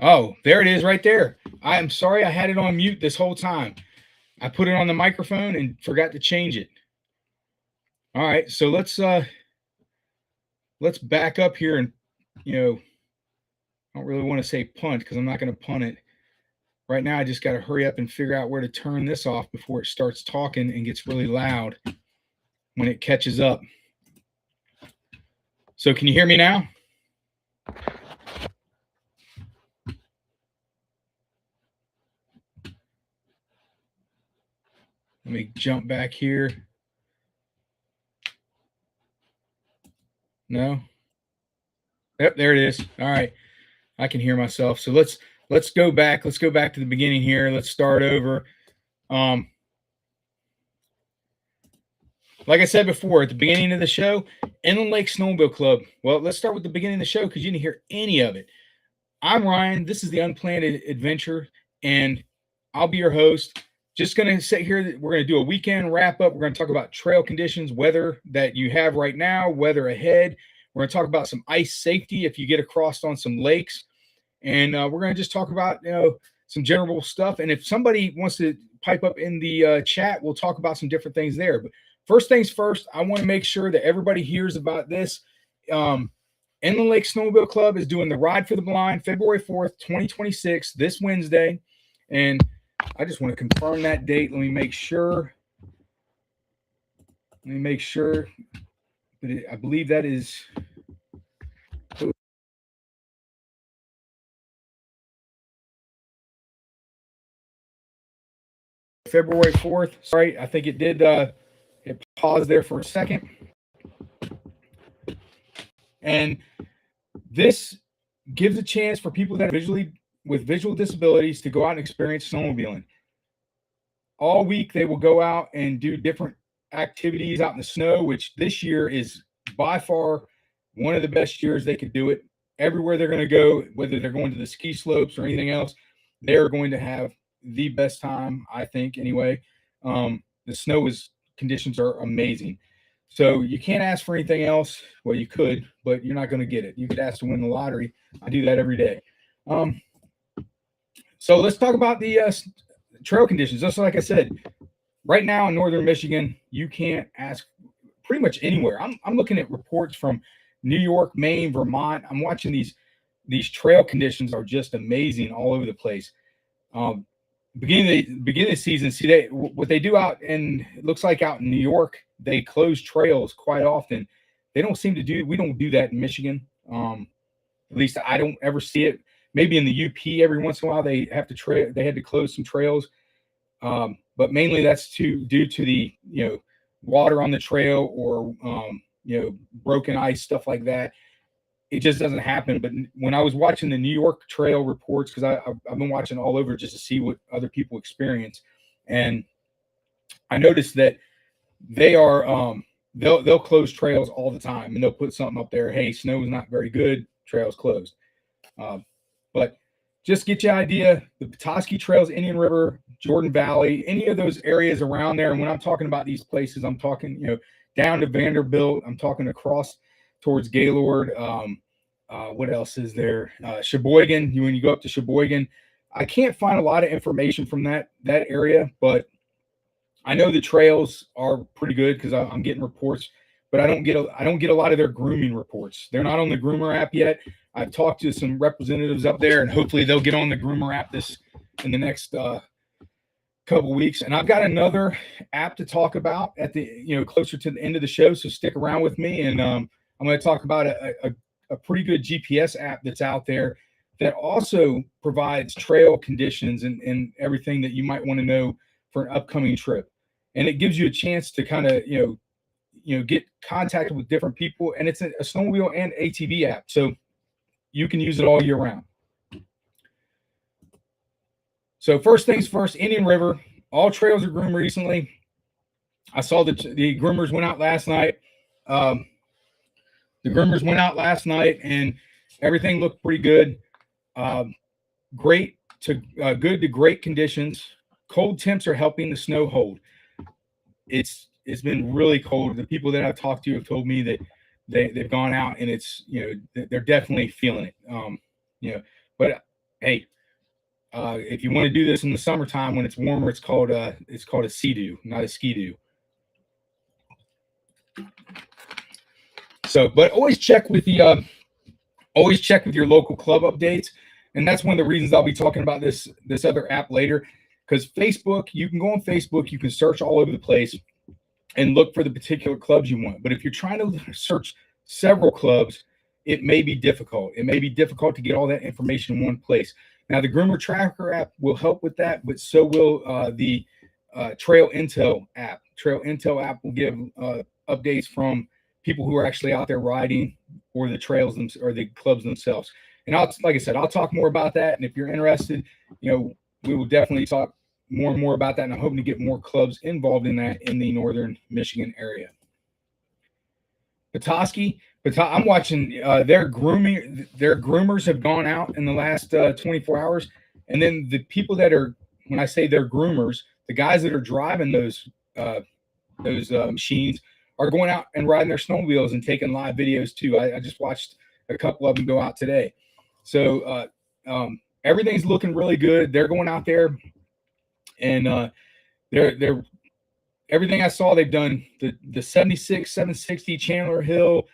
Oh, there it is right there. I am sorry I had it on mute this whole time. I put it on the microphone and forgot to change it. All right, so let's back up here and I don't really want to say punt because I'm not going to punt it. Right now I just got to hurry up and figure out where to turn this off before it starts talking and gets really loud when it catches up. So can you hear me now? Let me jump back here. No? Yep, there it is. All right. I can hear myself. So let's go back. Let's go back to the beginning here. Let's start over. Like I said before, at the beginning of the show, Inland Lake Snowmobile Club. Well, let's start with the beginning of the show because you didn't hear any of it. I'm Ryan. This is the Unplanned Adventure, and I'll be your host. Just going to sit here. We're going to do a weekend wrap up. We're going to talk about trail conditions, weather that you have right now, weather ahead. We're going to talk about some ice safety if you get across on some lakes. And we're going to just talk about, some general stuff. And if somebody wants to pipe up in the chat, we'll talk about some different things there. But first things first, I want to make sure that everybody hears about this. Inland Lake Snowmobile Club is doing the Ride for the Blind February 4th, 2026, this Wednesday. And I just want to confirm that date. Let me make sure. I believe that is February 4th. Sorry, I think it did it paused there for a second. And this gives a chance for people that are with visual disabilities to go out and experience snowmobiling. All week they will go out and do different activities out in the snow, which this year is by far one of the best years they could do it. Everywhere they're going to go, whether they're going to the ski slopes or anything else, they're going to have the best time, I think, anyway. The snow conditions are amazing. So you can't ask for anything else. Well, you could, but you're not going to get it. You could ask to win the lottery. I do that every day. So let's talk about the trail conditions. Just like I said, right now in northern Michigan, you can't ask pretty much anywhere. I'm looking at reports from New York, Maine, Vermont. I'm watching these trail conditions are just amazing all over the place. Beginning of the season, see what they do out in, it looks like out in New York, they close trails quite often. We don't do that in Michigan. At least I don't ever see it. Maybe in the UP every once in a while they had to close some trails. But mainly that's due to the water on the trail or broken ice, stuff like that. It just doesn't happen. But when I was watching the New York trail reports, because I've been watching all over just to see what other people experience, and I noticed that they are they'll close trails all the time, and they'll put something up there. Hey, snow is not very good. Trails closed. But just get you an idea. The Petoskey Trails, Indian River, Jordan Valley, any of those areas around there. And when I'm talking about these places, I'm talking down to Vanderbilt. I'm talking across towards Gaylord. What else is there? Sheboygan. When you go up to Sheboygan, I can't find a lot of information from that area, but I know the trails are pretty good because I'm getting reports, but I don't get a lot of their grooming reports. They're not on the Groomer app yet. I've talked to some representatives up there, and hopefully they'll get on the Groomer app in the next couple weeks. And I've got another app to talk about at the closer to the end of the show. So stick around with me, and I'm going to talk about a pretty good GPS app that's out there that also provides trail conditions and everything that you might want to know for an upcoming trip. And it gives you a chance to kind of get contacted with different people. And it's a snowmobile and ATV app, so you can use it all year round. So first things first, Indian River, all trails are groomed recently. I saw the groomers went out last night. The groomers went out last night, and everything looked pretty good. Good to great conditions. Cold temps are helping the snow hold. It's been really cold. The people that I've talked to have told me that they've gone out and it's they're definitely feeling it. But hey, if you want to do this in the summertime when it's warmer, it's called a sea-doo, not a ski-doo. So, but always check with your local club updates, and that's one of the reasons I'll be talking about this other app later. Because Facebook, you can go on Facebook, you can search all over the place and look for the particular clubs you want. But if you're trying to search several clubs, it may be difficult. It may be difficult to get all that information in one place. Now, the Groomer Tracker app will help with that, but so will the Trail Intel app. Trail Intel app will give updates from people who are actually out there riding, or the trails or the clubs themselves. And like I said, I'll talk more about that. And if you're interested, we will definitely talk more and more about that. And I'm hoping to get more clubs involved in that in the northern Michigan area. Petoskey, I'm watching their groomers have gone out in the last 24 hours. And then the people that are, when I say they're groomers, the guys that are driving those machines are going out and riding their snowmobiles and taking live videos too. I just watched a couple of them go out today. So everything's looking really good. They're going out there, and they're everything I saw. They've done the 76, 760 Chandler Hill.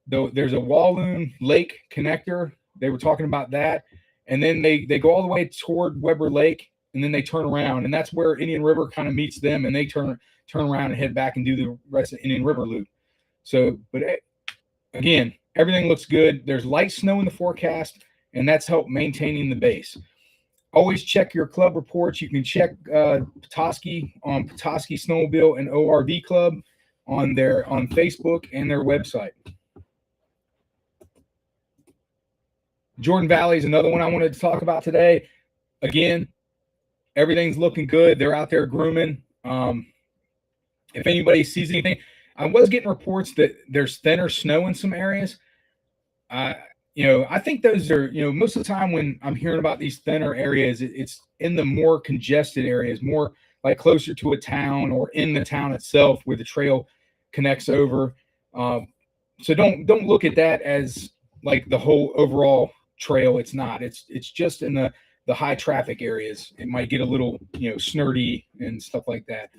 There's a Walloon Lake connector. They were talking about that, and then they go all the way toward Weber Lake, and then they turn around, and that's where Indian River kind of meets them, and they turn around and head back and do the rest of the Indian River loop. So, but again, everything looks good. There's light snow in the forecast, and that's helped maintaining the base. Always check your club reports. You can check Petoskey on Petoskey Snowmobile and ORV Club on Facebook and their website. Jordan Valley is another one I wanted to talk about today. Again, everything's looking good. They're out there grooming. If anybody sees anything, I was getting reports that there's thinner snow in some areas. I think those are, most of the time when I'm hearing about these thinner areas, it's in the more congested areas, more like closer to a town or in the town itself where the trail connects over. So don't look at that as like the whole overall trail. It's not. It's just in the high traffic areas. It might get a little, snurty and stuff like that.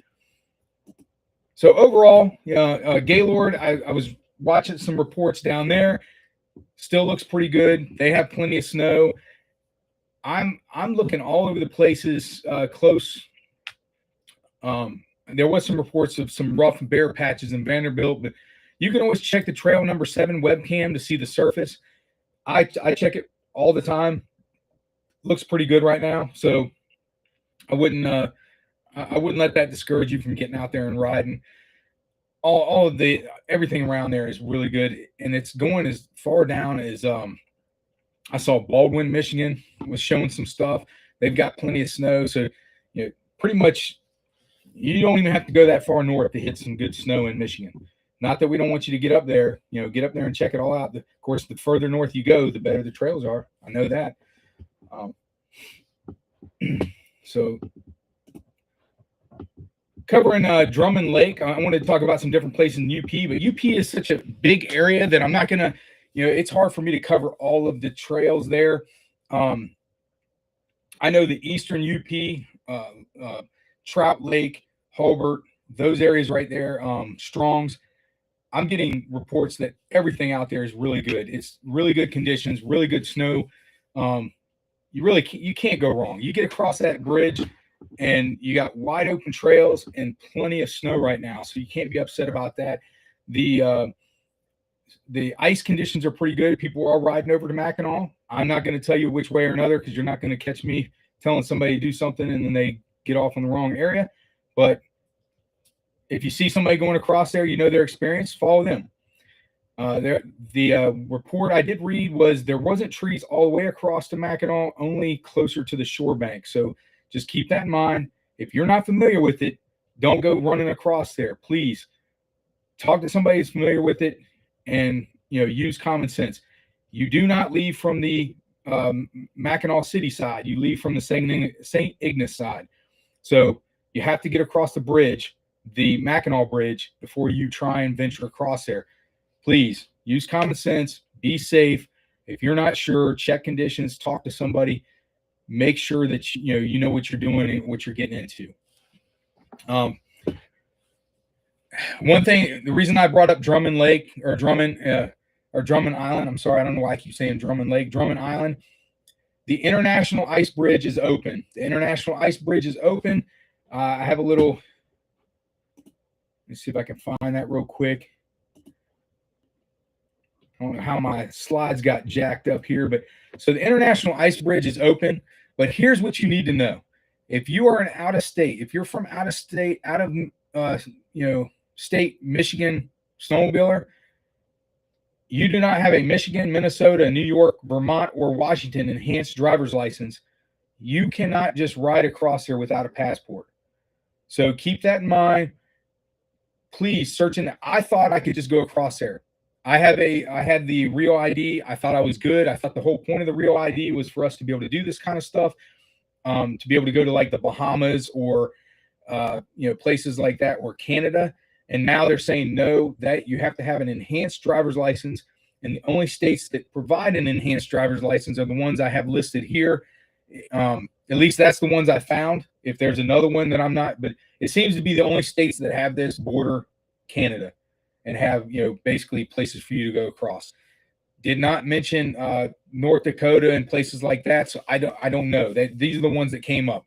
So overall, Gaylord, I was watching some reports down there. Still looks pretty good. They have plenty of snow. I'm looking all over the places close. There was some reports of some rough and bare patches in Vanderbilt, but you can always check the trail number 7 webcam to see the surface. I check it all the time. Looks pretty good right now, so I wouldn't let that discourage you from getting out there and riding. All of everything around there is really good, and it's going as far down as I saw Baldwin, Michigan was showing some stuff. They've got plenty of snow, so pretty much you don't even have to go that far north to hit some good snow in Michigan. Not that we don't want you to get up there, get up there and check it all out. Of course, the further north you go, the better the trails are. I know that. So covering Drummond Lake, I wanted to talk about some different places in UP, but UP is such a big area that I'm not going to, it's hard for me to cover all of the trails there. I know the eastern UP, Trout Lake, Hulbert, those areas right there, Strongs. I'm getting reports that everything out there is really good. It's really good conditions, really good snow. You can't go wrong. You get across that bridge and you got wide open trails and plenty of snow right now, so you can't be upset about that. The ice conditions are pretty good. People are riding over to Mackinac. I'm not going to tell you which way or another because you're not going to catch me telling somebody to do something and then they get off in the wrong area. But if you see somebody going across there, their experience, follow them. The report I did read was there wasn't trees all the way across to Mackinac, only closer to the shore bank. So just keep that in mind. If you're not familiar with it, don't go running across there. Please talk to somebody who's familiar with it and use common sense. You do not leave from the Mackinac City side. You leave from the St. Ignace side. So you have to get across the bridge, the Mackinac Bridge, before you try and venture across there. Please use common sense, be safe, If you're not sure, check conditions, talk to somebody, make sure that you know what you're doing and what you're getting into. One thing, the reason I brought up Drummond Lake or Drummond Island, I'm sorry, I don't know why I keep saying Drummond Lake, Drummond Island. The International Ice Bridge is open. The International Ice Bridge is open. I have a little, let me see if I can find that real quick. I don't know how my slides got jacked up here, but so the International Ice Bridge is open. But here's what you need to know: if you are an out of state, if you're from out of state, out of state Michigan snowmobiler, you do not have a Michigan, Minnesota, New York, Vermont, or Washington enhanced driver's license, you cannot just ride across here without a passport. So keep that in mind. Please search in that. I thought I could just go across there. I had the real ID. I thought I was good. I thought the whole point of the real ID was for us to be able to do this kind of stuff, to be able to go to like the Bahamas or places like that, or Canada. And now they're saying no, that you have to have an enhanced driver's license. And the only states that provide an enhanced driver's license are the ones I have listed here. At least that's the ones I found. If there's another one that I'm not, but it seems to be the only states that have this border Canada and have, basically places for you to go across. Did not mention North Dakota and places like that. So I don't know that these are the ones that came up.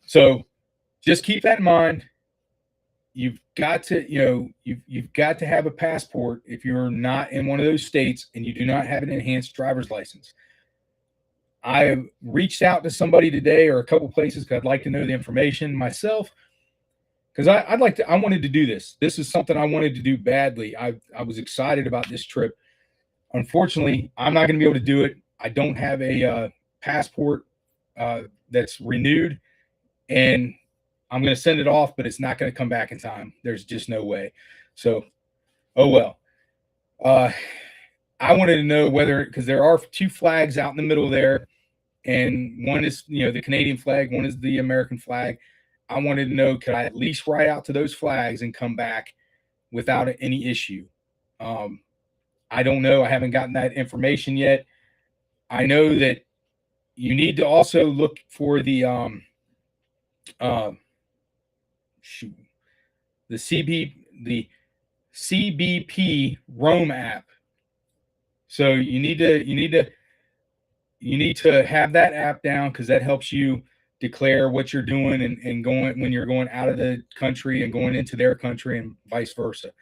So just keep that in mind. You've got to, you've got to have a passport if you're not in one of those states and you do not have an enhanced driver's license. I reached out to somebody today or a couple places because I'd like to know the information myself, because I wanted to do this. This is something I wanted to do badly. I was excited about this trip. Unfortunately, I'm not going to be able to do it. I don't have a passport that's renewed, and I'm going to send it off, but it's not going to come back in time. There's just no way. So, oh well. I wanted to know whether, because there are two flags out in the middle there, and one is, the Canadian flag, one is the American flag. I wanted to know, could I at least ride out to those flags and come back without any issue? I don't know. I haven't gotten that information yet. I know that you need to also look for the CBP Roam app. So you need to have that app down, because that helps you declare what you're doing and going when you're going out of the country and going into their country and vice versa.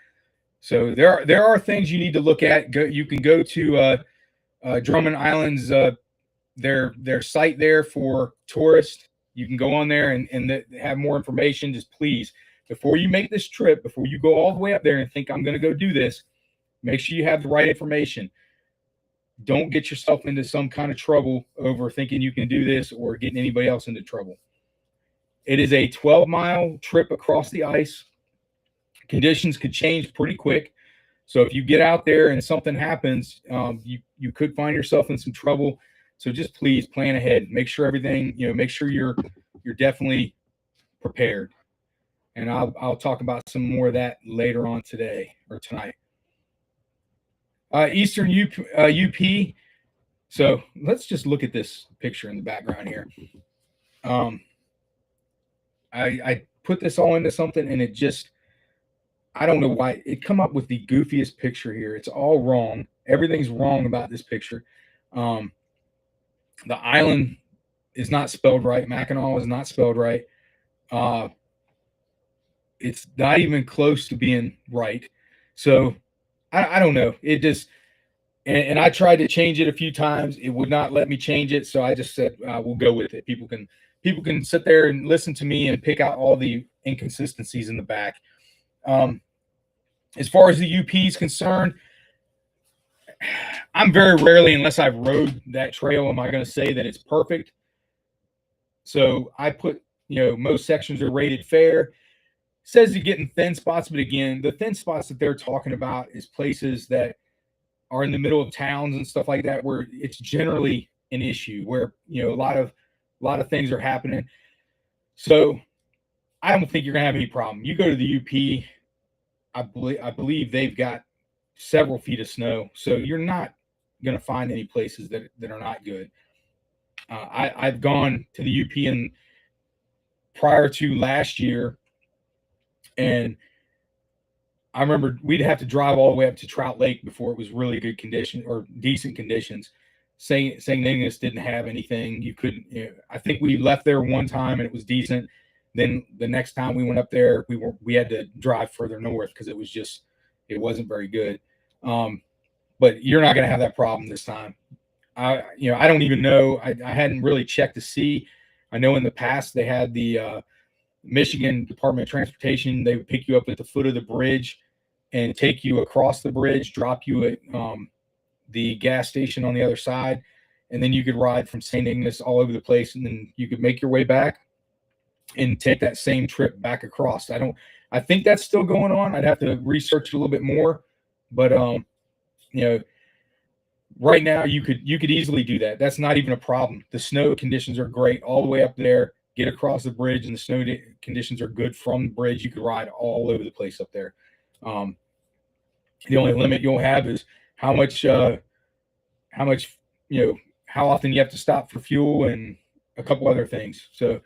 So there are things you need to look at. You can go to Drummond Island's their site there for tourists. You can go on there and have more information. Just please, before you make this trip, before you go all the way up there and think I'm going to go do this, make sure you have the right information. Don't get yourself into some kind of trouble over thinking you can do this or getting anybody else into trouble. It is a 12-mile trip across the ice. Conditions could change pretty quick. So if you get out there and something happens, you could find yourself in some trouble. So just please plan ahead. Make sure everything, make sure you're definitely prepared. And I'll talk about some more of that later on today or tonight. Eastern UP. So let's just look at this picture in the background here. I put this all into something, and it just, I don't know why it come up with the goofiest picture here. It's all wrong. Everything's wrong about this picture. The island is not spelled right. Mackinac is not spelled right. It's not even close to being right. So I don't know. It just, and I tried to change it a few times. It would not let me change it. So I just said, we'll go with it. People can sit there and listen to me and pick out all the inconsistencies in the back. As far as the UP is concerned, I'm very rarely, unless I've rode that trail, am I going to say that it's perfect. So I put, most sections are rated fair. Says you're getting thin spots, but again, the thin spots that they're talking about is places that are in the middle of towns and stuff like that, where it's generally an issue, where a lot of things are happening. So I don't think you're gonna have any problem. You go to the UP, I believe they've got several feet of snow. So you're not going to find any places that are not good. I've gone to the UP and prior to last year, and I remember we'd have to drive all the way up to Trout Lake before it was really good condition or decent conditions. St. Ignace didn't have anything. You couldn't. I think we left there one time and it was decent. Then the next time we went up there, we had to drive further north because it wasn't very good. But you're not going to have that problem this time. I don't even know. I hadn't really checked to see. I know in the past they had the Michigan Department of Transportation. They would pick you up at the foot of the bridge and take you across the bridge, drop you at the gas station on the other side, and then you could ride from St. Ignace all over the place, and then you could make your way back and take that same trip back across. I think that's still going on. I'd have to research it a little bit more, but right now you could easily do that. That's not even a problem. The snow conditions are great all the way up there. Get across the bridge, and the snow conditions are good from the bridge. You could ride all over the place up there. The only limit you'll have is how often you have to stop for fuel and a couple other things. So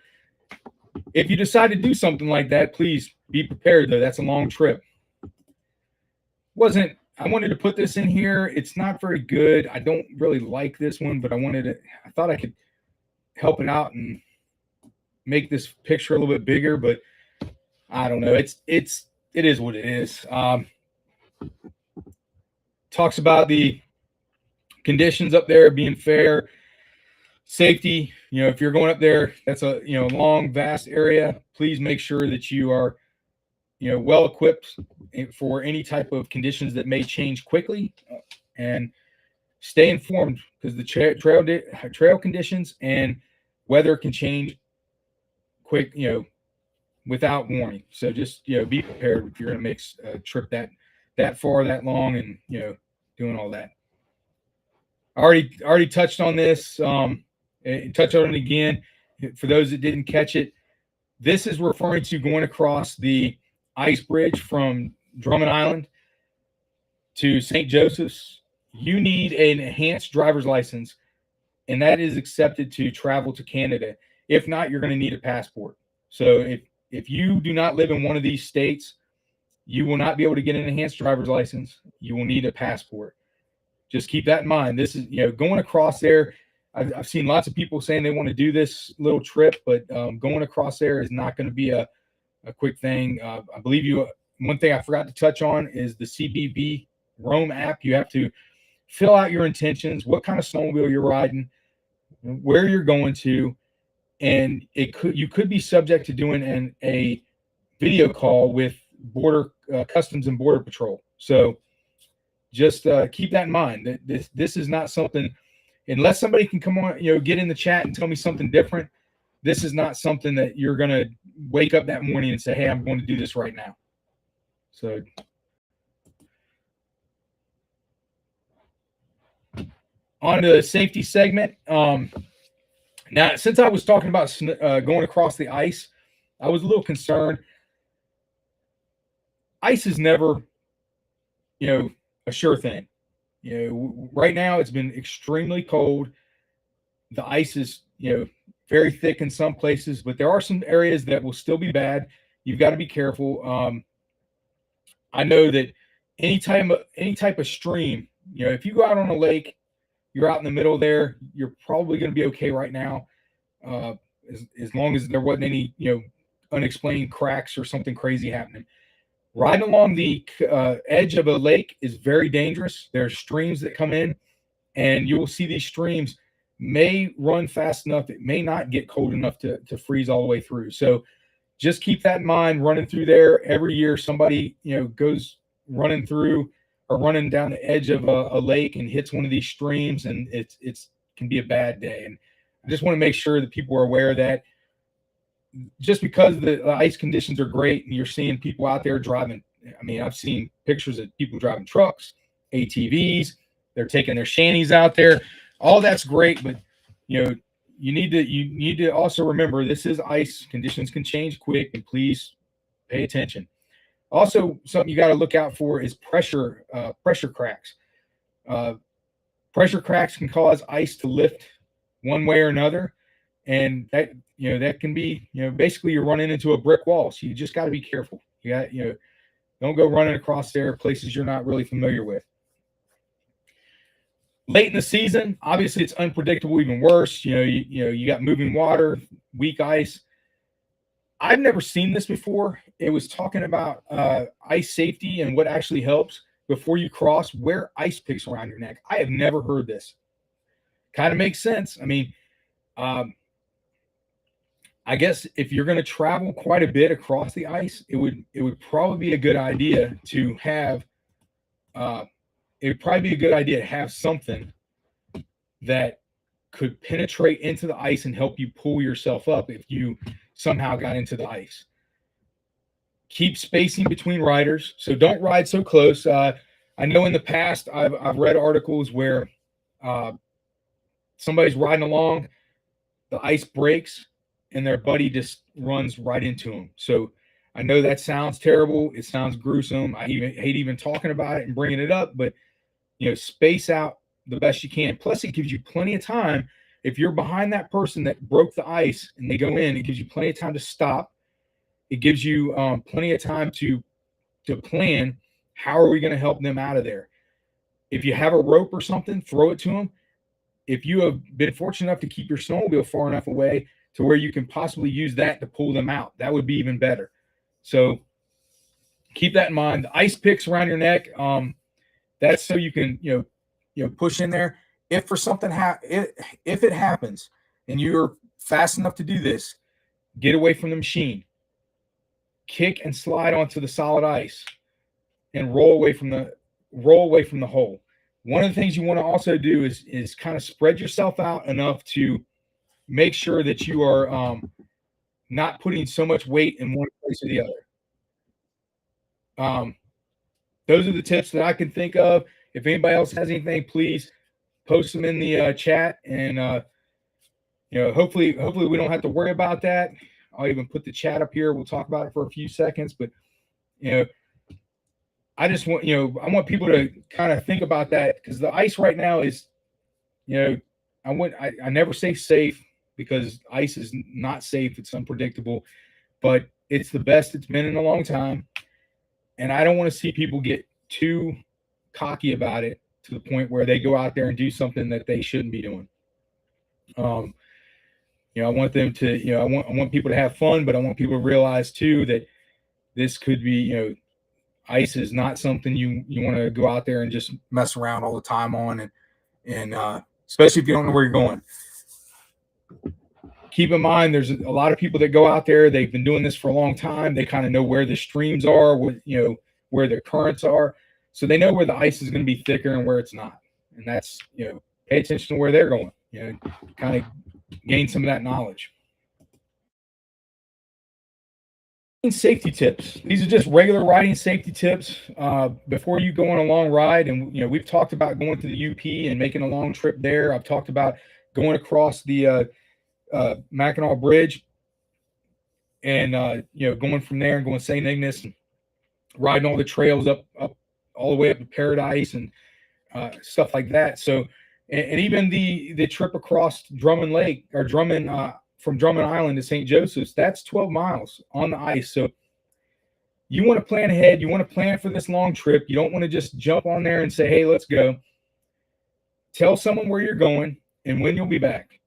if you decide to do something like that, please be prepared, though. That's a long trip. I wanted to put this in here. It's not very good. I don't really like this one, but I thought I could help it out and make this picture a little bit bigger, but I don't know. It is what it is. Talks about the conditions up there being fair, safety. If you're going up there, that's a long, vast area. Please make sure that you are well equipped for any type of conditions that may change quickly, and stay informed because the trail conditions and weather can change quick, without warning. So just be prepared if you're going to make a trip that far, that long, and doing all that. I already touched on this. Touch on it again for those that didn't catch it. This is referring to going across the ice bridge from Drummond Island to St. Joseph's. You need an enhanced driver's license, and that is accepted to travel to Canada. If not, you're going to need a passport. So if you do not live in one of these states, you will not be able to get an enhanced driver's license. You will need a passport. Just keep that in mind. This is, going across there. I've seen lots of people saying they want to do this little trip, but going across there is not going to be a quick thing. I believe one thing I forgot to touch on is the CBB Roam app. You have to fill out your intentions, what kind of snowmobile you're riding, where you're going to, and you could be subject to doing a video call with Border Customs and Border Patrol. So just keep that in mind. That this is not something, unless somebody can come on, get in the chat and tell me something different. This is not something that you're going to wake up that morning and say, hey, I'm going to do this right now. So on to the safety segment. Now, since I was talking about going across the ice, I was a little concerned. Ice is never, a sure thing. Right now it's been extremely cold. The ice is, very thick in some places, but there are some areas that will still be bad. You've got to be careful. I know that any type of stream, if you go out on a lake, you're out in the middle there, you're probably going to be okay right now. As long as there wasn't any, unexplained cracks or something crazy happening. Riding along the edge of a lake is very dangerous. There are streams that come in, and you will see these streams may run fast enough. It may not get cold enough to freeze all the way through. So just keep that in mind. Running through there every year, somebody goes running through or running down the edge of a lake and hits one of these streams, and it's can be a bad day. And I just want to make sure that people are aware of that. Just because the ice conditions are great and you're seeing people out there driving. I mean, I've seen pictures of people driving trucks, ATVs. They're taking their shanties out there. All that's great, but you need to also remember this is ice. Conditions can change quick, and please pay attention. Also, something you got to look out for is pressure cracks. Uh, Pressure cracks can cause ice to lift one way or another, and that can be, basically you're running into a brick wall. So you just got to be careful. You got, don't go running across there places you're not really familiar with. Late in the season, obviously it's unpredictable, even worse. You got moving water, weak ice. I've never seen this before. It was talking about ice safety and what actually helps before you cross, wear ice picks around your neck. I have never heard this. Kind of makes sense. I mean, um, I guess if you're going to travel quite a bit across the ice, it would probably be a good idea to have it would probably be a good idea to have something that could penetrate into the ice and help you pull yourself up if you somehow got into the ice. Keep spacing between riders, so don't ride so close. I know in the past I've read articles where uh, somebody's riding along, the ice breaks, and their buddy just runs right into them. So I know that sounds terrible. It sounds gruesome. I even hate even talking about it and bringing it up, but space out the best you can. Plus, it gives you plenty of time. If you're behind that person that broke the ice and they go in, it gives you plenty of time to stop. It gives you plenty of time to plan. How are we going to help them out of there? If you have a rope or something, throw it to them. If you have been fortunate enough to keep your snowmobile far enough away to where you can possibly use that to pull them out, that would be even better. So keep that in mind. The ice picks around your neck, that's so you can push in there. If for something if it happens and you're fast enough to do this, get away from the machine. Kick and slide onto the solid ice and roll away from the hole. One of the things you want to also do is kind of spread yourself out enough to make sure that you are not putting so much weight in one place or the other. Those are the tips that I can think of. If anybody else has anything, please post them in the chat, and hopefully we don't have to worry about that. I'll even put the chat up here. We'll talk about it for a few seconds, but I just want I want people to kind of think about that, because the ice right now is I never say safe, because ice is not safe. It's unpredictable, but it's the best it's been in a long time. And I don't want to see people get too cocky about it to the point where they go out there and do something that they shouldn't be doing. I want them to, I want people to have fun, but I want people to realize too that this could be, ice is not something you want to go out there and just mess around all the time on, and especially if you don't know where you're going. Keep in mind, there's a lot of people that go out there. They've been doing this for a long time. They kind of know where the streams are, where the currents are, so they know where the ice is going to be thicker and where it's not. And that's, pay attention to where they're going. Kind of gain some of that knowledge. Safety tips. These are just regular riding safety tips before you go on a long ride. And we've talked about going to the UP and making a long trip there. I've talked about going across the Mackinac Bridge and going from there and going to St. Ignace and riding all the trails up all the way up to Paradise and stuff like that. So and even the trip across Drummond Lake, or Drummond from Drummond Island to St. Joseph's, that's 12 miles on the ice. So you want to plan ahead. You want to plan for this long trip. You don't want to just jump on there and say, hey, let's go. Tell someone where you're going and when you'll be back.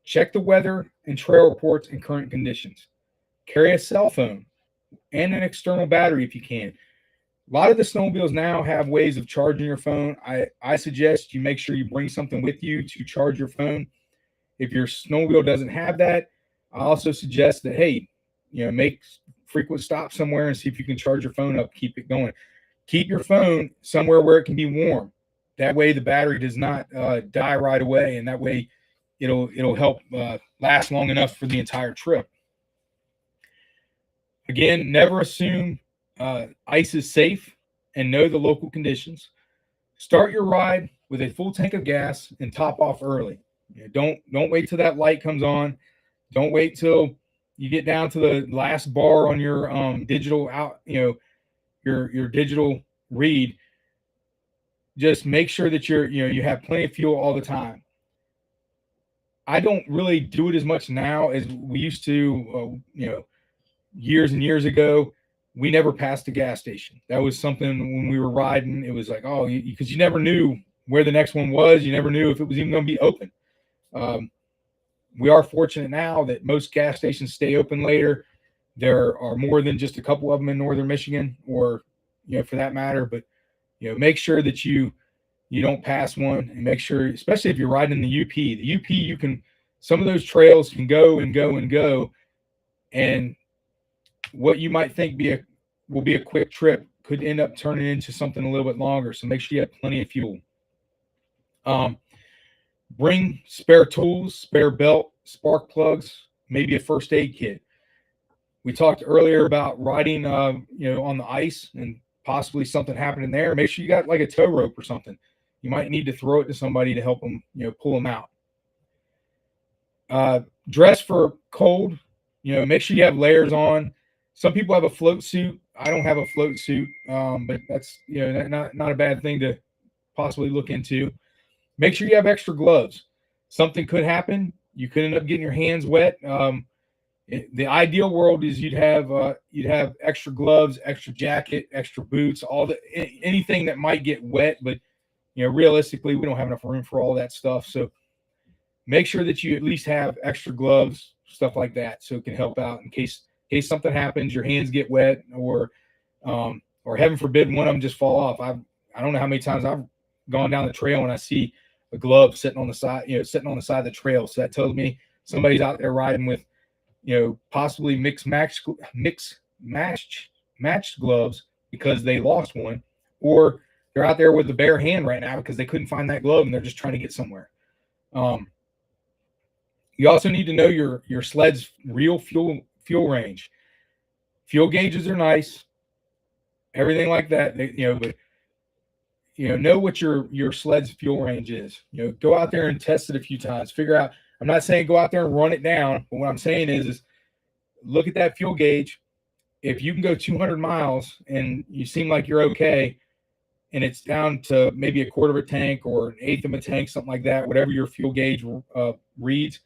Check the weather and trail reports and current conditions. Carry a cell phone and an external battery if you can. A lot of the snowmobiles now have ways of charging your phone. I suggest you make sure you bring something with you to charge your phone. If your snowmobile doesn't have that, I also suggest that, hey, make frequent stops somewhere and see if you can charge your phone up, keep it going. Keep your phone somewhere where it can be warm. That way the battery does not die right away, and that way it'll help last long enough for the entire trip. Again, never assume ice is safe, and know the local conditions. Start your ride with a full tank of gas and top off early. Don't wait till that light comes on. Don't wait till you get down to the last bar on your digital out, your digital read, just make sure that you have plenty of fuel all the time. I don't really do it as much now as we used to. Years and years ago, we never passed a gas station. That was something when we were riding. It was like, oh, because you never knew where the next one was. You never knew if it was even going to be open. We are fortunate now that most gas stations stay open later. There are more than just a couple of them in northern Michigan, or for that matter. But make sure that you don't pass one, and make sure, especially if you're riding the UP. The UP, you can, some of those trails can go and go and go, and what you might think will be a quick trip could end up turning into something a little bit longer. So make sure you have plenty of fuel. Bring spare tools, spare belt, spark plugs, maybe a first aid kit. We talked earlier about riding, on the ice and possibly something happening there. Make sure you got like a tow rope or something. You might need to throw it to somebody to help them, pull them out. Dress for cold. Make sure you have layers on. Some people have a float suit. I don't have a float suit, but that's not a bad thing to possibly look into. Make sure you have extra gloves. Something could happen. You could end up getting your hands wet. The ideal world is you'd have extra gloves, extra jacket, extra boots, anything that might get wet. But realistically, we don't have enough room for all that stuff. So make sure that you at least have extra gloves, stuff like that, so it can help out in case something happens, your hands get wet, or heaven forbid, one of them just fall off. I don't know how many times I've gone down the trail and I see a glove sitting on the side of the trail. So that tells me somebody's out there riding with, possibly matched gloves because they lost one, or they're out there with a bare hand right now because they couldn't find that glove and they're just trying to get somewhere. You also need to know your sled's real fuel range. Fuel gauges are nice, everything like that. But know what your sled's fuel range is. Go out there and test it a few times. Figure out. I'm not saying go out there and run it down, but what I'm saying is look at that fuel gauge. If you can go 200 miles and you seem like you're okay, and it's down to maybe a quarter of a tank or an eighth of a tank, something like that, whatever your fuel gauge reads,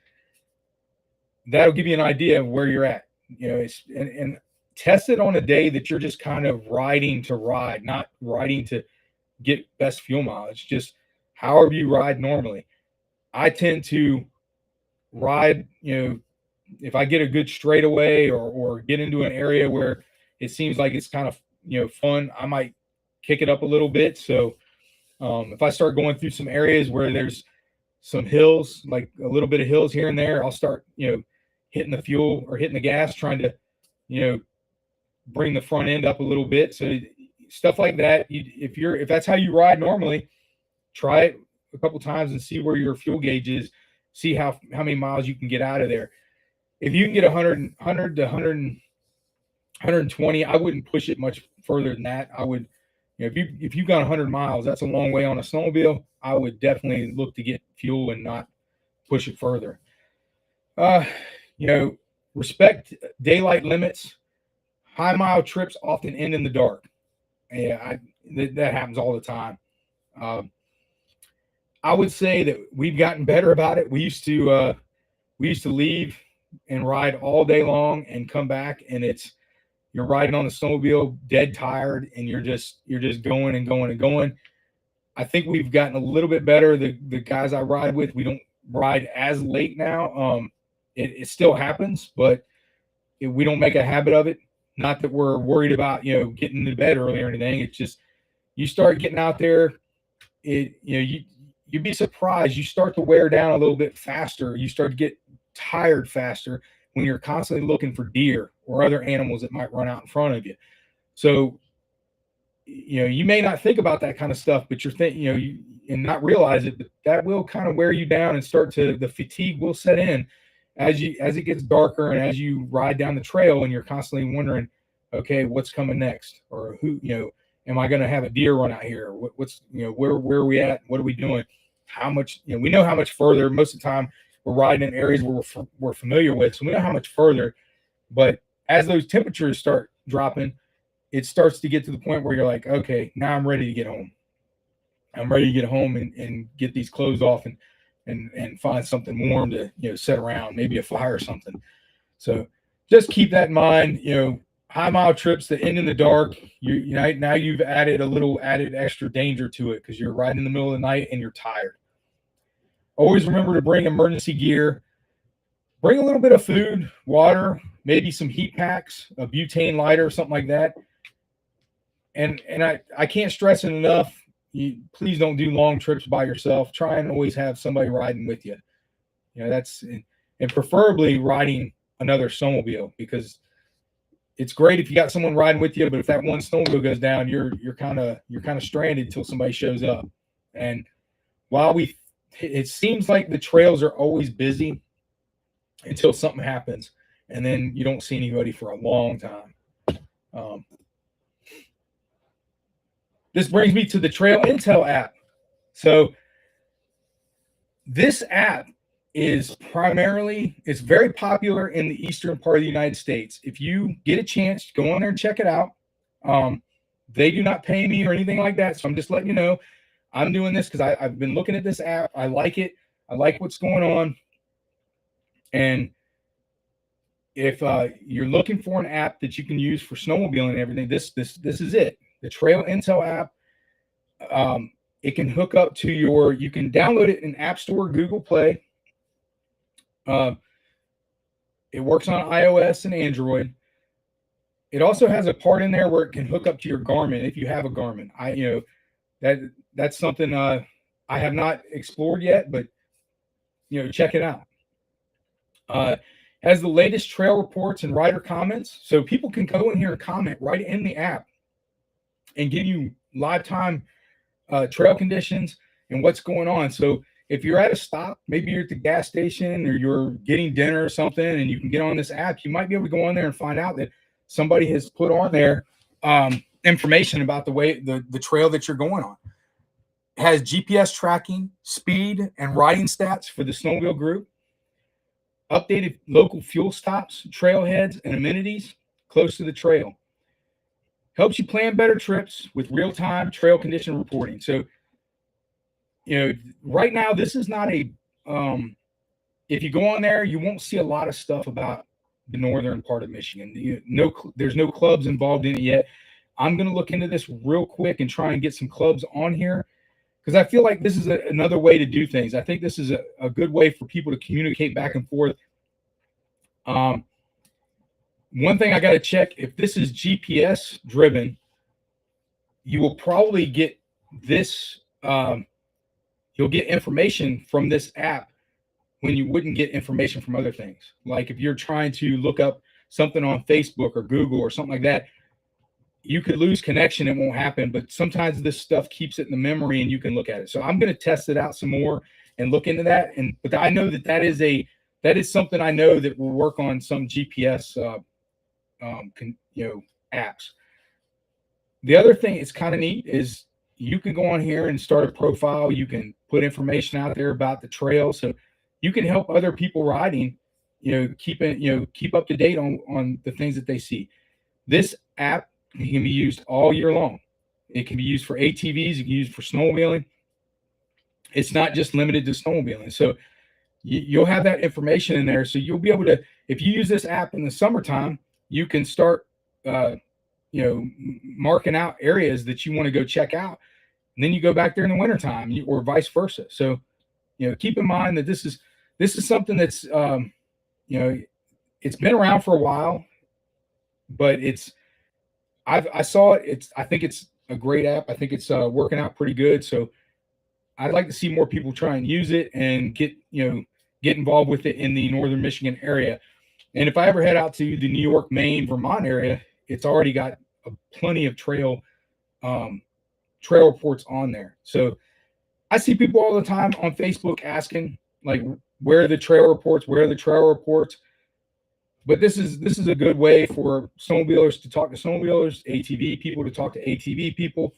that'll give you an idea of where you're at. And test it on a day that you're just kind of riding to ride, not riding to get best fuel mileage, just however you ride normally. I tend to ride, if I get a good straightaway or get into an area where it seems like it's kind of, fun, I might kick it up a little bit. So if I start going through some areas where there's some hills, like a little bit of hills here and there, I'll start, hitting the fuel or hitting the gas, trying to, bring the front end up a little bit. So stuff like that. If that's how you ride normally, try it a couple times and see where your fuel gauge is. See how many miles you can get out of there. If you can get 100 to 120, I wouldn't push it much further than that. I would, if you got 100 miles, that's a long way on a snowmobile. I would definitely look to get fuel and not push it further. Respect daylight limits. High mile trips often end in the dark. Yeah, that happens all the time. I would say that we've gotten better about it. We used to leave and ride all day long and come back, and you're riding on the snowmobile dead tired, and you're just going and going and going. I think we've gotten a little bit better. The guys I ride with, we don't ride as late now. It still happens, but we don't make a habit of it. Not that we're worried about, getting to bed early or anything. It's just, you start getting out there, you'd be surprised. You start to wear down a little bit faster. You start to get tired faster when you're constantly looking for deer or other animals that might run out in front of you. So, you may not think about that kind of stuff, but you're thinking, and not realize it, but that will kind of wear you down and the fatigue will set in as it gets darker and as you ride down the trail, and you're constantly wondering, okay, what's coming next? Or who, am I going to have a deer run out here? What's, where are we at? What are we doing? How much, we know how much further. Most of the time we're riding in areas where we're familiar with, so we know how much further. But as those temperatures start dropping, it starts to get to the point where you're like, okay, now I'm ready to get home. I'm ready to get home and get these clothes off and find something warm to, set around, maybe a fire or something. So just keep that in mind. High mile trips that end in the dark, now you've added a little added extra danger to it because you're riding in the middle of the night and you're tired. Always remember to bring emergency gear. Bring a little bit of food, water, maybe some heat packs, a butane lighter, something like that. And I can't stress it enough. Please don't do long trips by yourself. Try and always have somebody riding with you. That's and preferably riding another snowmobile, because it's great if you got someone riding with you, but if that one snowmobile goes down, you're kind of stranded until somebody shows up. And while it seems like the trails are always busy until something happens, and then you don't see anybody for a long time. This brings me to the Trail Intel app. So this app it's very popular in the eastern part of the United States. If you get a chance, go on there and check it out. They do not pay me or anything like that, so I'm just letting you know I'm doing this because I've been looking at this app. I like it. I like what's going on. And if you're looking for an app that you can use for snowmobiling and everything, this is it. The Trail Intel app. It can hook up to you can download it in App Store, Google Play. It works on iOS and Android. It also has a part in there where it can hook up to your Garmin if you have a Garmin. That's something I have not explored yet, but check it out. Has the latest trail reports and rider comments, so people can go in here and comment right in the app and give you live time trail conditions and what's going on. So if you're at a stop, maybe you're at the gas station or you're getting dinner or something, and you can get on this app, you might be able to go on there and find out that somebody has put on there information about the trail that you're going on. It has GPS tracking, speed, and riding stats for the snowmobile group. Updated local fuel stops, trailheads, and amenities close to the trail. Helps you plan better trips with real-time trail condition reporting. So, right now, this is not if you go on there, you won't see a lot of stuff about the northern part of Michigan. There's no clubs involved in it yet. I'm going to look into this real quick and try and get some clubs on here, because I feel like this is another way to do things. I think this is a good way for people to communicate back and forth. One thing I got to check, if this is GPS driven, you will probably get this. You'll get information from this app when you wouldn't get information from other things. Like if you're trying to look up something on Facebook or Google or something like that, you could lose connection. It won't happen, but sometimes this stuff keeps it in the memory and you can look at it. So I'm going to test it out some more and look into that. But I know that is something I know that will work on some GPS apps. The other thing it's kind of neat is you can go on here and start a profile. You can put information out there about the trail, so you can help other people riding, keep up to date on the things that they see. This app can be used all year long. It can be used for ATVs. It can be used for snowmobiling. It's not just limited to snowmobiling. So you'll have that information in there. So you'll be able to, if you use this app in the summertime, you can start, marking out areas that you want to go check out. And then you go back there in the wintertime or vice versa. So, keep in mind that this is something that's, it's been around for a while, but I saw it. I think it's a great app. I think it's working out pretty good. So I'd like to see more people try and use it and get involved with it in the northern Michigan area. And if I ever head out to the New York, Maine, Vermont area, it's already got plenty of trail reports on there. So I see people all the time on Facebook asking, like, where are the trail reports? But this is a good way for snowmobilers to talk to snowmobilers, ATV people to talk to ATV people,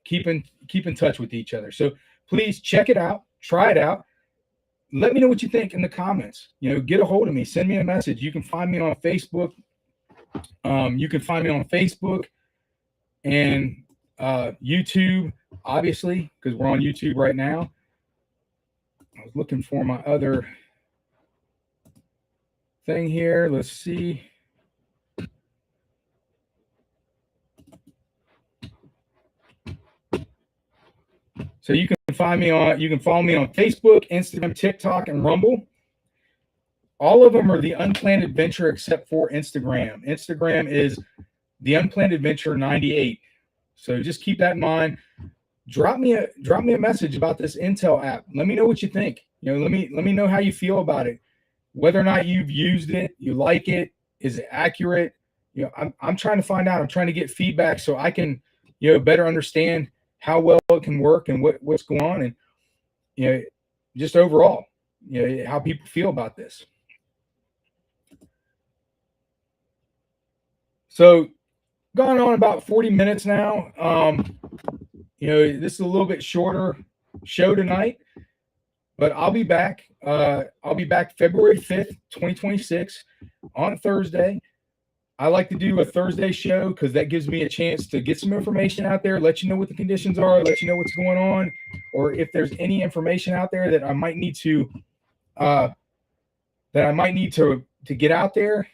keep in touch with each other. So please check it out, try it out. Let me know what you think in the comments. Get a hold of me, send me a message. You can find me on Facebook. and YouTube, obviously, because we're on YouTube right now. I was looking for my other thing here. Let's see. So you can follow me on Facebook, Instagram, TikTok, and Rumble. All of them are the Unplanned Adventure except for Instagram. Instagram is the Unplanned Adventure 98. So just keep that in mind. Drop me a message about this Intel app. Let me know what you think. Let me know how you feel about it. Whether or not you've used it, you like it, is it accurate? I'm trying to find out. I'm trying to get feedback so I can, better understand how well it can work and what's going on, and just overall, how people feel about this. So, gone on about 40 minutes now. This is a little bit shorter show tonight, but I'll be back. I'll be back February 5th, 2026 on Thursday. I like to do a Thursday show because that gives me a chance to get some information out there, let you know what the conditions are, let you know what's going on, or if there's any information out there that I might need to get out there.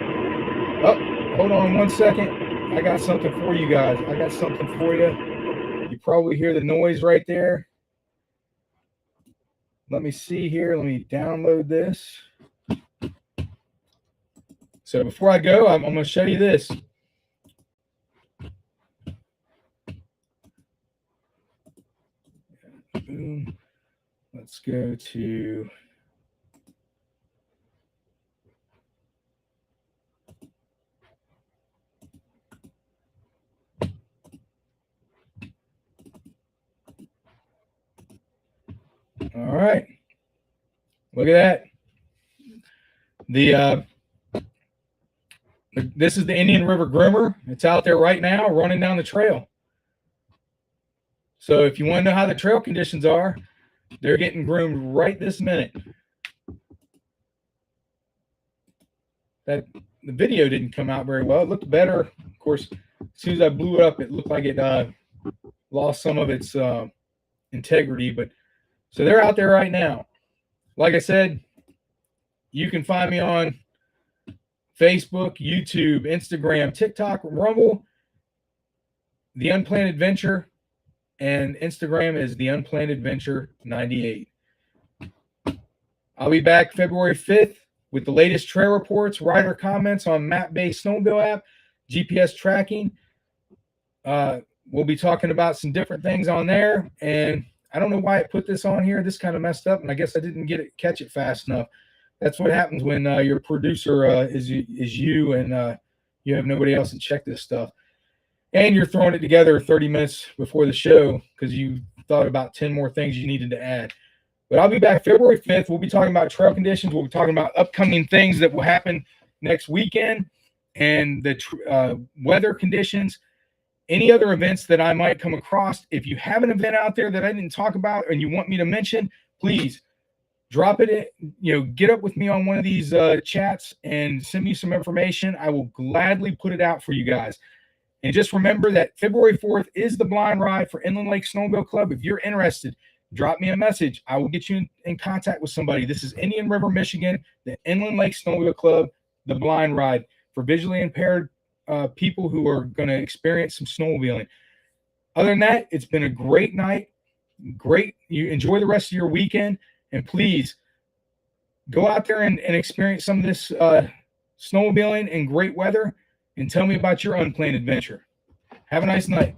Oh, hold on one second. I got something for you guys. I got something for you. You probably hear the noise right there. Let me see here. Let me download this. So before I go, I'm going to show you this. Boom. Let's go to... All right. Look at that. This is the Indian River Groomer. It's out there right now running down the trail. So if you want to know how the trail conditions are, they're getting groomed right this minute. The video didn't come out very well. It looked better. Of course, as soon as I blew it up, it looked like it lost some of its integrity. But so they're out there right now. Like I said, you can find me on Facebook, YouTube, Instagram, TikTok, Rumble, The Unplanned Adventure, and Instagram is The Unplanned Adventure 98. I'll be back February 5th with the latest trail reports, rider comments on map-based snowmobile app, GPS tracking. We'll be talking about some different things on there, and I don't know why I put this on here. This kind of messed up, and I guess I didn't catch it fast enough. That's what happens when your producer is you and you have nobody else to check this stuff. And you're throwing it together 30 minutes before the show because you thought about 10 more things you needed to add. But I'll be back February 5th. We'll be talking about trail conditions. We'll be talking about upcoming things that will happen next weekend and the weather conditions, any other events that I might come across. If you have an event out there that I didn't talk about and you want me to mention, please drop it in, get up with me on one of these chats and send me some information. I will gladly put it out for you guys. And just remember that February 4th is the blind ride for Inland Lake Snowmobile Club. If you're interested, drop me a message. I will get you in contact with somebody. This is Indian River, Michigan, the Inland Lake Snowmobile Club, the blind ride for visually impaired people who are going to experience some snowmobiling. Other than that, it's been a great night. Great. You enjoy the rest of your weekend. And please go out there and experience some of this snowmobiling in great weather and tell me about your unplanned adventure. Have a nice night.